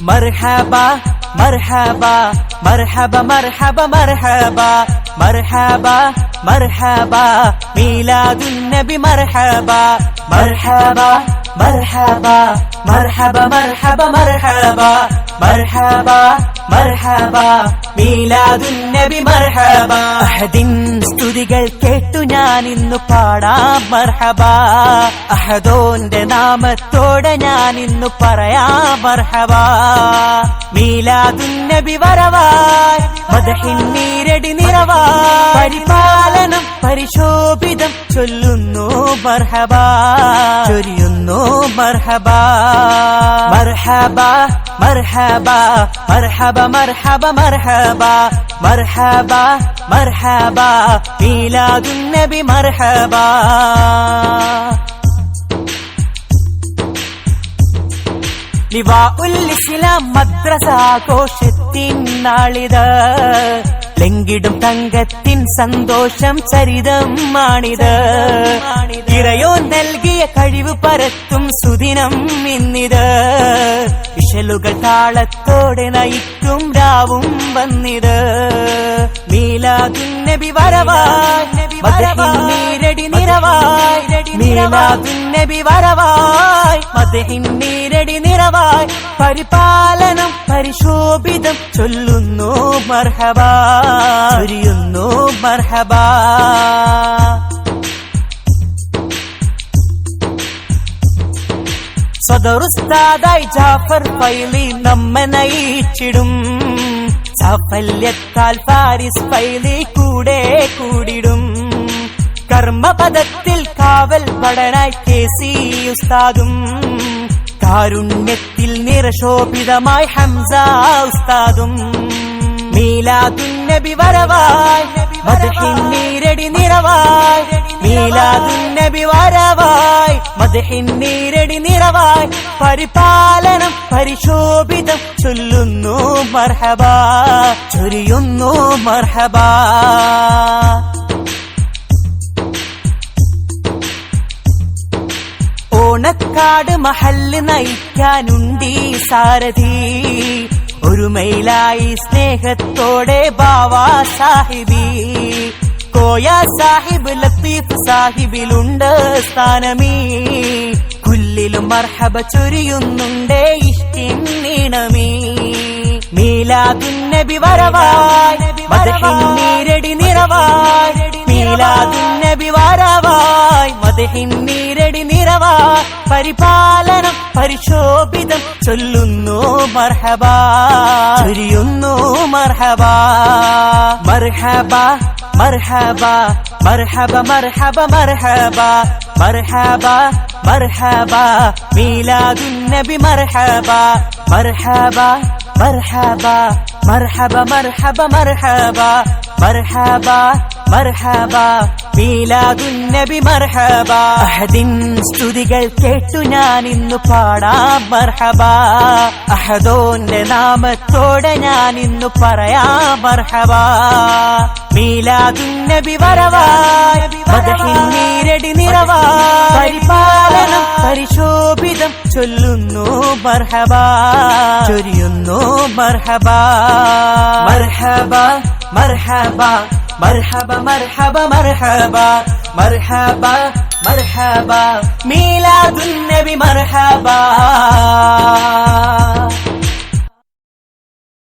مرحبا مرحبا مرحبا مرحبا مرحبا مرحبا مرحبا ميلاد النبي مرحبا مرحبا مرحبا مرحبا مرحبا مرحبا مرحبا مرحبا ميلاد النبي مرحبا അഹദിൻ സ്തുതികൾ കേട്ടു ഞാൻ ഇന്നു പാടാം മർഹബാ അഹദോന്റെ നാമത്തോടെ ഞാൻ ഇന്നു പറയാം മർഹബാ മീലാദുൻ നബി വരവായി മദ്ഹിൻ നീരടി നിറവായി പരിപാലനം പരിശോഭിതം ചൊല്ലുന്നു മർഹബാ ചൊരിയുന്നു മർഹബാ മർഹബാ മർഹബാ മർഹബ മർഹബ മർഹബ മർഹബ മർഹബ മീലാദുൻ നബി മർഹബ ലിവാഉൽ ഇസ്ലാം മദ്രസ ആഘോഷത്തിൻ നാളിത് ലംഘിടും തങ്കത്തിൻ സന്തോഷം ചരിതമാണിത് ഇറയോ നൽകിയ കഴിവ് പരത്തും സുദിനം ഇന്നിത് വിശലുകൾ താളത്തോടെ നയിക്കും രാവും വന്നിത് മീലാദുൻ നബി വരവായി മദ്ഹിൻ നീരടി നിറവായി മീലാദുൻ നബി വരവായി മദ്ഹിൻ നീരടി നിറവായി പരിപാലനം പരിശോഭിതം ചൊല്ലുന്നു മർഹബാ ചൊരിയുന്നു മർഹബാ സദറുസ്താദായി ജാഫർ ഫൈലി നമ്മെ നയിച്ചിടും സാഫല്യത്താൽ ഫാരിസ് ഫൈലി കൂടെ കൂടിടും കർമ്മപദത്തിൽ കാവൽ പടനായി കേസി ഉസ്താദും കാരുണ്യത്തിൽ നിറശോഭിതമായി ഹംസ ഉസ്താദും മീലാദുൻ നബി വരവായി മദ്ഹിൻ നീരടി നിറവായി മീലാദുൻ നബി വരവായി മദ്ഹിൻ നീരടി നിറവായി പരിപാലനം പരിശോഭിതം ചൊല്ലുന്നു മർഹബാ ചൊരിയുന്നു മർഹബാ ഓണക്കാട് മഹല്ല് നയിക്കാനുണ്ടീ സാരഥി ഒരുമയിലായി സ്നേഹത്തോടെ ബാവാ സാഹിബി കോയ സാഹിബ് ലത്തീഫ് സാഹിബിലുണ്ട് സ്ഥാനമീ കുല്ലിലും മർഹബ ചൊരിയുന്നുണ്ടേ ഇഷ്ടിൻ നീണമീ മീലാദുൻ നബി വരവായി മദ്ഹിൻ നീരടി നിറവായി മീലാദുൻ നബി വരവായി മദ്ഹിൻ നീരടി നിറവായി പരിപാലനം പരിശോഭിതം ചൊല്ലുന്നു മർഹബാ ചൊരിയുന്നു മർഹബാ മർഹബാ മർഹബാ മർഹബ മർഹബ മർഹബ മർഹബ മർഹബ മീലാദുൻ നബി മർഹബ മർഹബ മർഹബ മർഹബ മർഹബ മർഹബ മർഹബ മർഹബ മീലാദുൻ നബി മർഹബ അഹദിൻ സ്തുതികൾ കേട്ടു ഞാൻ ഇന്നു പാടാം മർഹബാ അഹദോന്റെ നാമത്തോടെ ഞാൻ ഇന്നു പറയാം മർഹബാ മീലാദുൻ നബി വരവായി മദ്ഹിൻ നീരടി നിറവായി പരിപാലനം പരിശോഭിതം ചൊല്ലുന്നു മർഹബാ ചൊരിയുന്നു മർഹബാ മർഹബ മർഹബ മർഹബ മർഹബ മർഹബ മർഹബ മർഹബ മീലാദുൻ നബി മർഹബാ